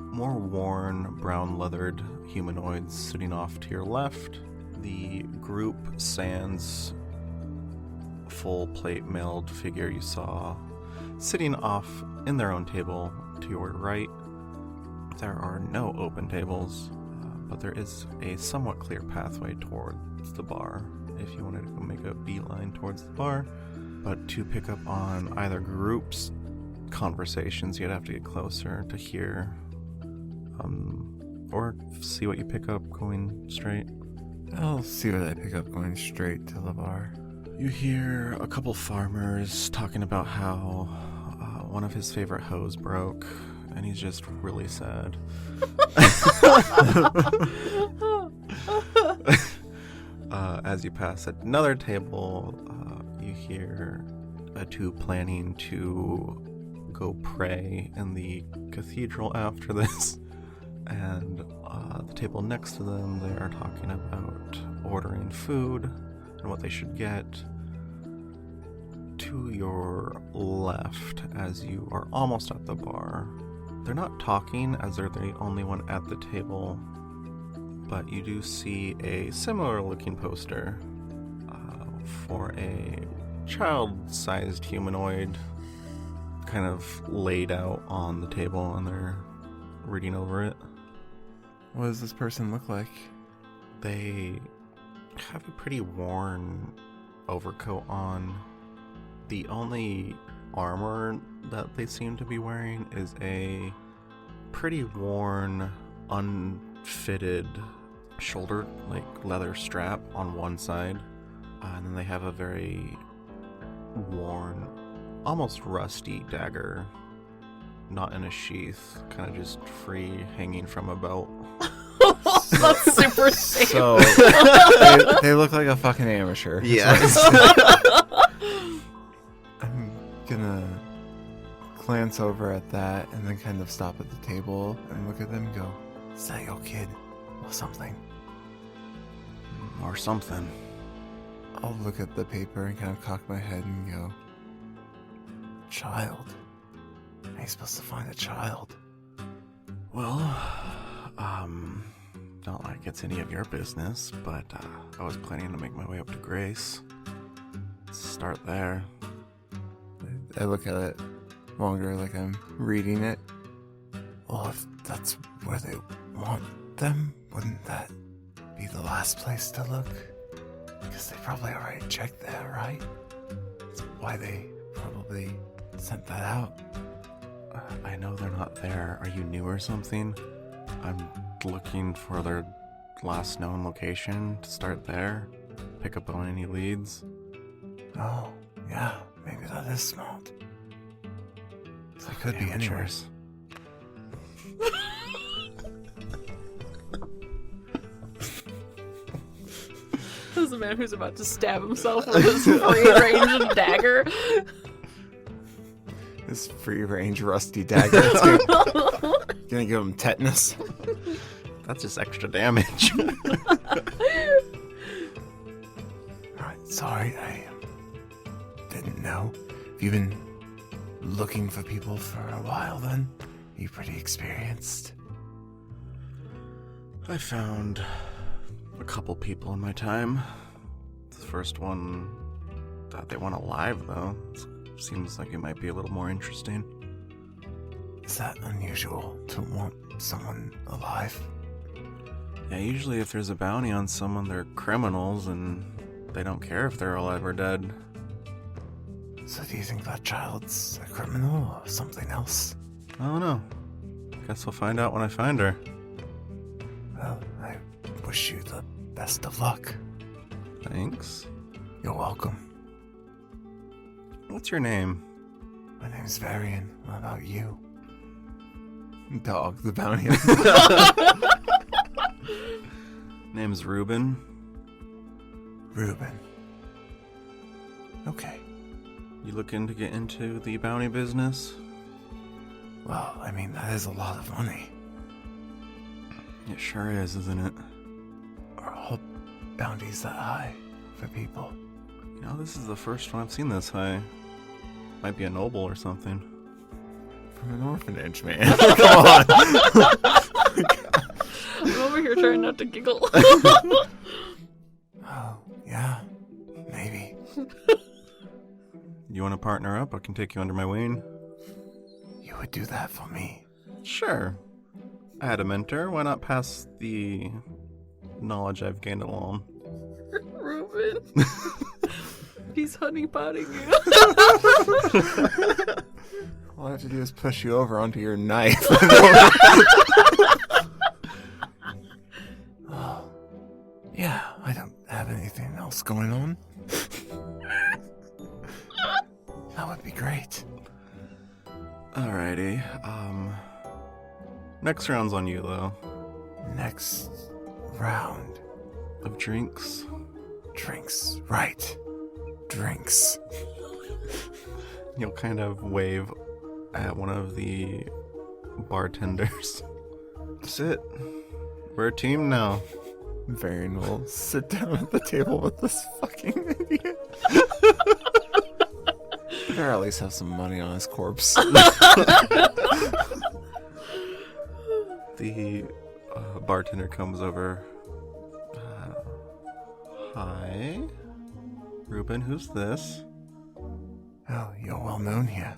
more worn, brown-leathered humanoids sitting off to your left. The group sans full plate mailed figure you saw sitting off in their own table to your right. There are no open tables, but there is a somewhat clear pathway towards the bar if you wanted to go make a beeline towards the bar. But to pick up on either group's conversations, you'd have to get closer to hear, or see what you pick up going straight. I'll see what I pick up going straight to the bar. You hear a couple farmers talking about how one of his favorite hoes broke, and he's just really sad. As you pass another table, you hear two planning to go pray in the cathedral after this. And the table next to them, they are talking about ordering food and what they should get. To your left, as you are almost at the bar, they're not talking as they're the only one at the table, but you do see a similar looking poster for a child-sized humanoid kind of laid out on the table, and they're reading over it. What does this person look like? They have a pretty worn overcoat on. The only armor that they seem to be wearing is a pretty worn, unfitted shoulder, leather strap on one side. And then they have a very worn, almost rusty dagger, not in a sheath, kind of just free, hanging from a belt. That's super safe. So they look like a fucking amateur. Yes. I'm gonna glance over at that and then kind of stop at the table and look at them and go, "Is that your kid? Or something?" Or something. I'll look at the paper and kind of cock my head and go, "Child? How are you supposed to find a child?" Well, not like it's any of your business, but I was planning to make my way up to Grace. Let's start there. I look at it longer, like I'm reading it. Well, if that's where they want them, wouldn't that be the last place to look? Because they probably already checked there, right? That's why they probably sent that out. I know they're not there. Are you new or something? I'm looking for their last known location to start there. Pick up on any leads. Oh, yeah, maybe that is smart. That could be anywhere. Amateurs. This is a man who's about to stab himself with his free-range dagger. This free-range rusty dagger. It's gonna give him tetanus. That's just extra damage. Alright, sorry, I didn't know. Have you been looking for people for a while then? Are you pretty experienced? I found a couple people in my time. The first one thought they want alive, though. Seems like it might be a little more interesting. Is that unusual to want someone alive? Yeah, usually if there's a bounty on someone, they're criminals and they don't care if they're alive or dead. So do you think that child's a criminal or something else? I don't know. Guess we'll find out when I find her. Well, I wish you the best of luck. Thanks. You're welcome. What's your name? My name's Varian. What about you? Dog, the bounty. Name's Ruben. Ruben. Okay. You looking to get into the bounty business? Well, I mean, that is a lot of money. It sure is, isn't it? Are all bounties that high for people? You know, this is the first one I've seen this high. Might be a noble or something. From an orphanage, man. Come on. I'm over here trying not to giggle. Oh, yeah. Maybe. You want to partner up? I can take you under my wing. You would do that for me. Sure. I had a mentor. Why not pass the knowledge I've gained along? Ruben. He's honeypotting you. All I have to do is push you over onto your knife. Oh, yeah, I don't have anything else going on. That would be great. Alrighty. Next round's on you, though. Next round. Of drinks. Drinks. Right. Drinks. You'll kind of wave at one of the bartenders. That's it. We're a team now. Varian will sit down at the table with this fucking idiot. Better at least have some money on his corpse. The bartender comes over. Hi. Ruben, who's this? Oh, you're well known here.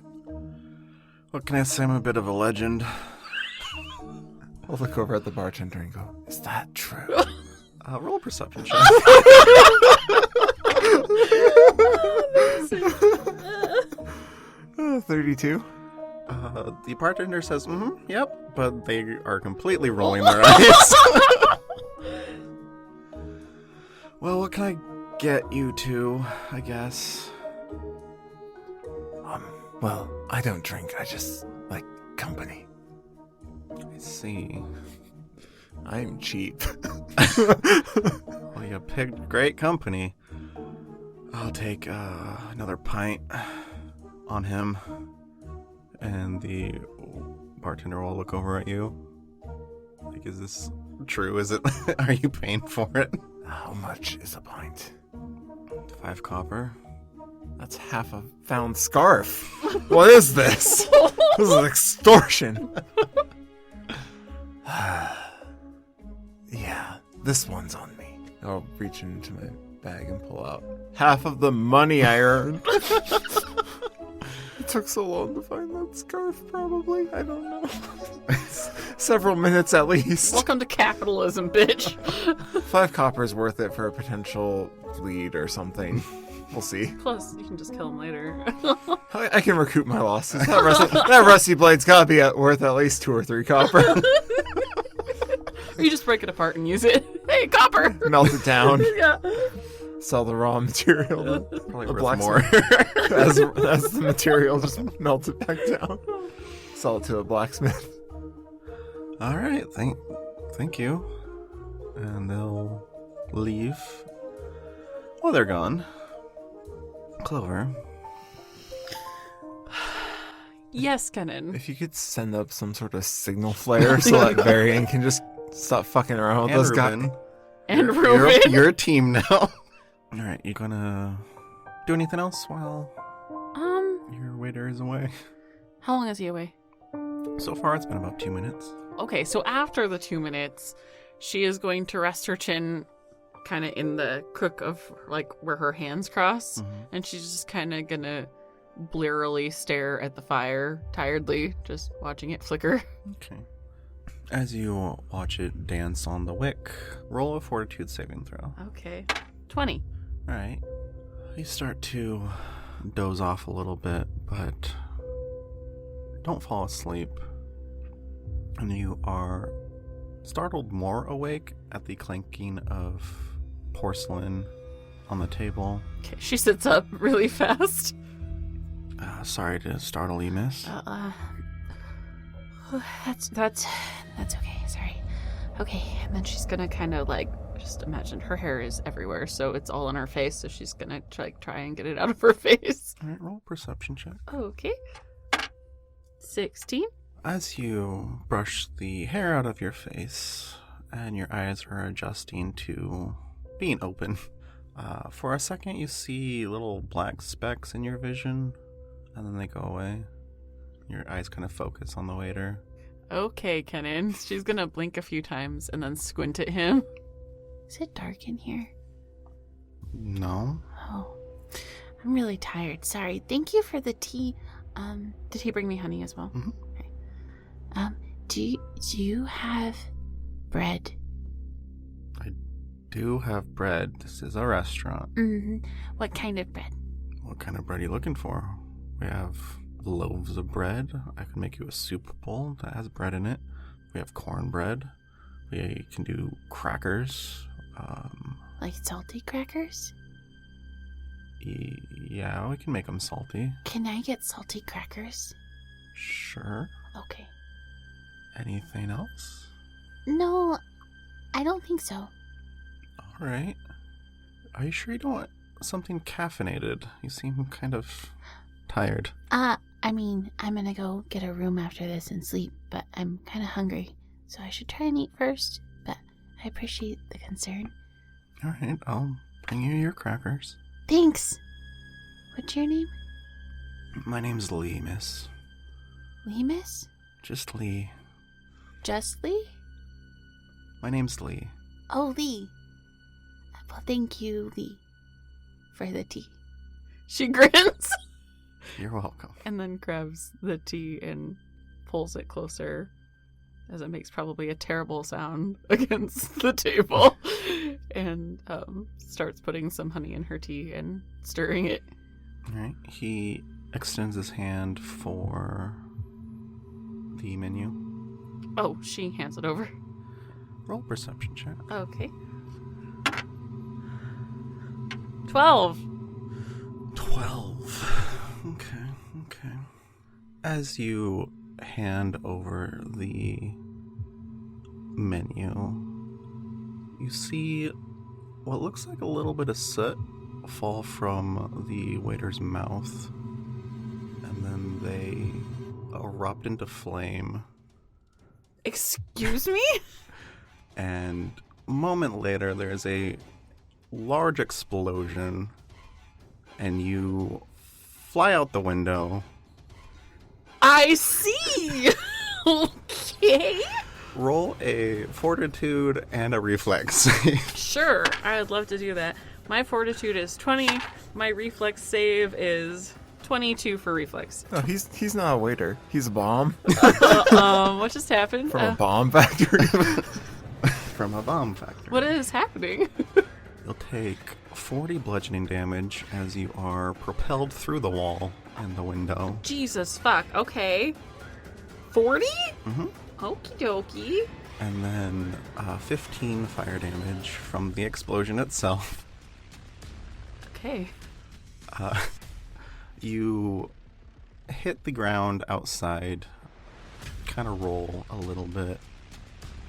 What can I say? I'm a bit of a legend. I'll look over at the bartender and go, is that true? Roll a perception check. 32. The bartender says, yep, but they are completely rolling their eyes. Well, what can I get you to, I guess? Well, I don't drink. I just like company. I see. I'm cheap. Well, you picked great company. I'll take another pint on him. And the bartender will look over at you. Like, is this true? Is it? Are you paying for it? How much is a pint? 5 copper. That's half a found scarf. What is this? This is extortion. Yeah, this one's on me. I'll reach into my bag and pull out half of the money I earned. It took so long to find that scarf, probably. I don't know. Several minutes at least. Welcome to capitalism, bitch. 5 copper's worth it for a potential lead or something. We'll see. Plus, you can just kill him later. I can recoup my losses. That rusty blade's gotta be worth at least 2 or 3 copper. Or you just break it apart and use it. Hey, copper! Melt it down. Yeah. sell the raw material to Probably a worth more. blacksmith. as the material just melted back down. Sell it to a blacksmith. All right, thank you. And they'll leave. Well, they're gone. Clover. Yes, Kenan. If you could send up some sort of signal flare so that Varian can just stop fucking around with And those guys. Ruben. And You're Ruben. you're a team now. All right, you gonna do anything else while your waiter is away? How long is he away? So far, it's been about 2 minutes. Okay, so after the 2 minutes, she is going to rest her chin kind of in the crook of, like, where her hands cross. Mhm. And she's just kind of gonna blearily stare at the fire, tiredly, just watching it flicker. Okay. As you watch it dance on the wick, roll a fortitude saving throw. Okay. 20. All right. You start to doze off a little bit, but don't fall asleep. And you are startled more awake at the clanking of porcelain on the table. Okay, she sits up really fast. Sorry to startle you, miss. That's okay. Sorry. Okay. And then she's gonna kind of like, just imagine her hair is everywhere, so it's all on her face, so she's gonna try and get it out of her face. All right, roll a perception check. Okay. 16. As you brush the hair out of your face and your eyes are adjusting to being open, for a second you see little black specks in your vision, and then they go away. Your eyes kind of focus on the waiter. Okay, Kenan. She's gonna blink a few times and then squint at him. Is it dark in here? No? Oh, I'm really tired. Sorry. Thank you for the tea. Did he bring me honey as well? Mhm. Okay. Do you have bread? I do have bread. This is a restaurant. Mm-hmm. What kind of bread? What kind of bread are you looking for? We have loaves of bread. I can make you a soup bowl that has bread in it. We have cornbread. We can do crackers. Like salty crackers? Yeah, we can make them salty. Can I get salty crackers? Sure. Okay. Anything else? No, I don't think so. All right. Are you sure you don't want something caffeinated? You seem kind of tired. I mean, I'm gonna go get a room after this and sleep, but I'm kind of hungry, so I should try and eat first, but I appreciate the concern. All right, I'll bring you your crackers. Thanks! What's your name? My name's Lee, miss. Lemus? Just Lee. Just Lee? My name's Lee. Oh, Lee. Well, thank you, Lee, for the tea. She grins You're welcome. and then grabs the tea and pulls it closer as it makes probably a terrible sound against the table and starts putting some honey in her tea and stirring it. All right. He extends his hand for the menu. Oh, she hands it over. Roll perception check. Okay. 12. 12. Okay. As you hand over the menu, you see what looks like a little bit of soot fall from the waiter's mouth, and then they erupt into flame. Excuse me? And a moment later, there's a large explosion, and you fly out the window. I see! Okay. Roll a fortitude and a reflex save. Sure, I'd love to do that. My fortitude is 20. My reflex save is 22 for reflex. No, he's not a waiter. He's a bomb What just happened? from a bomb factory. From a bomb factory. What is happening? You'll take 40 bludgeoning damage as you are propelled through the wall and the window. Jesus fuck. Okay. 40? Mm-hmm. Okie dokie. And then 15 fire damage from the explosion itself. Okay. You hit the ground outside, kind of roll a little bit,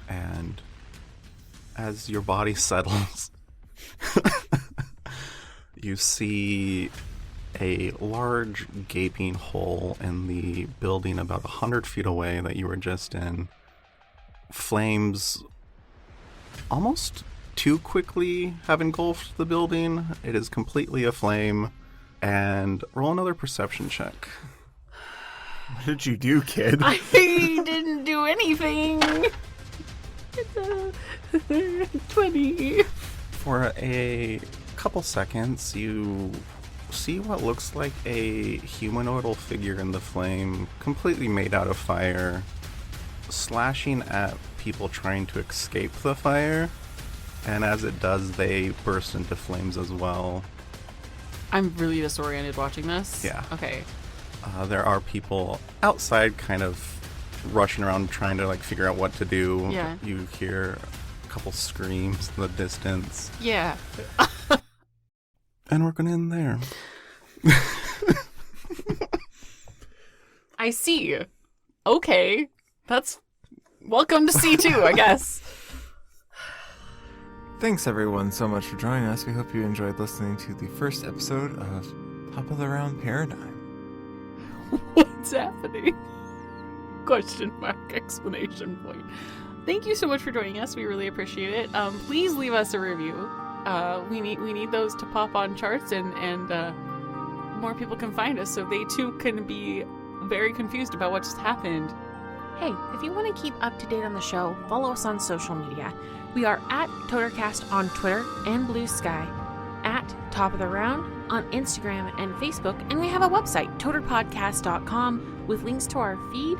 and as your body settles, you see a large gaping hole in the building about 100 feet away that you were just in. Flames almost too quickly have engulfed the building. It is completely aflame. And roll another perception check. What did you do, kid? I didn't do anything. It's a 20. For a couple seconds, you see what looks like a humanoidal figure in the flame, completely made out of fire, slashing at people trying to escape the fire. And as it does, they burst into flames as well. I'm really disoriented watching this. Yeah. Okay. There are people outside kind of rushing around trying to figure out what to do. Yeah. You hear a couple screams in the distance. Yeah. And we're going to end there. I see. Okay. That's welcome to C2, I guess. Thanks everyone so much for joining us. We hope you enjoyed listening to the first episode of Top of the Round Paradigm. What's happening? Question mark, exclamation point. Thank you so much for joining us. We really appreciate it. Please leave us a review. We need those to pop on charts and more people can find us so they too can be very confused about what just happened. Hey, if you want to keep up to date on the show, follow us on social media. We are at Totercast on Twitter and Blue Sky, at Top of the Round on Instagram and Facebook, and we have a website, toterpodcast.com, with links to our feed,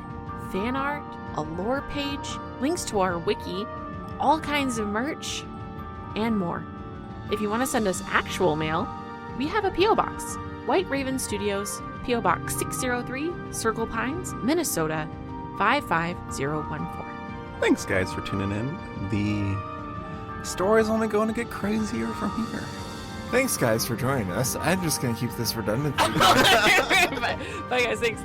fan art, a lore page, links to our wiki, all kinds of merch, and more. If you want to send us actual mail, we have a P.O. Box, White Raven Studios, P.O. Box 603, Circle Pines, Minnesota, 55014. Thanks, guys, for tuning in. The story's only going to get crazier from here. Thanks guys for joining us. I'm just going to keep this redundancy. Bye guys, thanks.